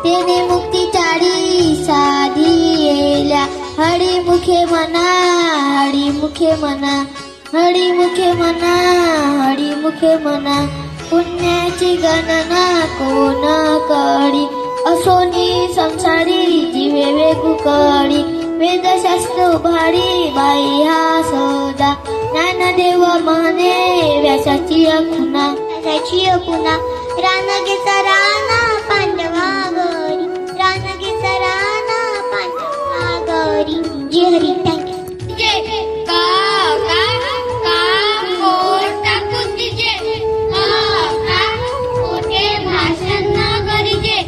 तेने मुक्ती चाडी साधी हडी मुखे मना हडी मुखे मना हडी मुखे मना हडी मुखे मना पुण्याची गणना कोण कडी असोनी संसारी जीवे वेगुकडी वेदशास्त्र उभारी बाई हा सदा ज्ञानदेव म्हणे व्यासाची खुना रानगेचा राणा पांडवा गरी रानगेचा राणा पांडवा गरी जय हरी थँक्यू जय का मोठा कुंतीचे का मोठे भाषण न करीजे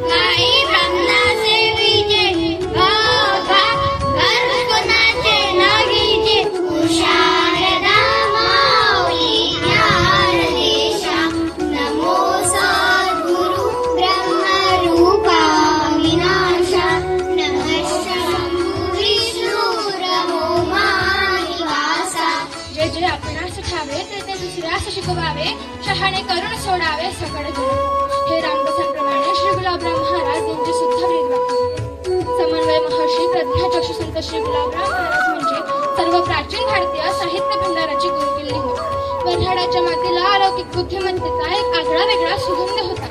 गाई ब्रह्मणाचे विजे घर कोणाचे न घ्यायचे हुशारदा माऊली ज्ञान देशा नमो सद्गुरु ब्रह्मरूपा विनाशा नमः शंभु विष्णु रमो मानिवासा जे जे आपणास ठावे ते दुसऱ्यास शिकवावे शहाणे करून सोडावे सकळ जग हे रामदासांप्रमाणे श्री गुलाबराव महाराज यांचे सुद्धा ब्रीदवाक्य समन्वय महर्षी प्रज्ञाचक्षु संत श्री गुलाबराव महाराज म्हणजे सर्व प्राचीन भारतीय साहित्य भंडाराची गुरुकिल्ली होती. वऱ्हाडाच्या मातीला अलौकिक बुद्धिमत्तेचा एक आगळा वेगळा सुगंध होता.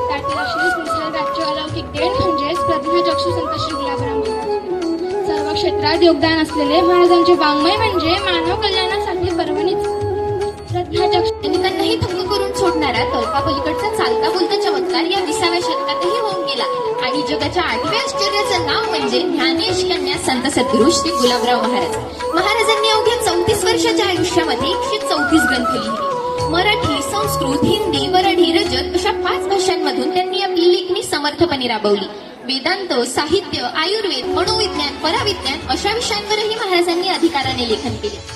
त्यातील अशीच निसर्गाची अलौकिक देण म्हणजेच प्रज्ञाचक्षु संत श्री गुलाबराव महाराज. सर्व क्षेत्रात योगदान असलेले महाराजांचे वाङ्मय म्हणजे मानव कल्याणासाठी पर्वणीच. प्रज्ञाचक्षु अनेकांनाही थक्क करून सोडणारा तर्कापलीकडचा चालता बोलता चमत्कार या 20व्या शतकातही होऊन गेला आणि जगाच्या 8व्या आश्चर्याचं नाव म्हणजे ज्ञानेश कन्या संत सद्गुरू श्री गुलाबराव महाराज. महाराजांनी अवघ्या 34 वर्षाच्या आयुष्यामध्ये 134 ग्रंथ लिहिले. मराठी, संस्कृत, हिंदी, वरडी, रजत अशा 5 भाषांमधून त्यांनी आपली लेखणी समर्थपणे राबवली. वेदांत, साहित्य, आयुर्वेद, मनोविज्ञान, पराविज्ञान अशा विषयांवरही महाराजांनी अधिकाराने लेखन केले.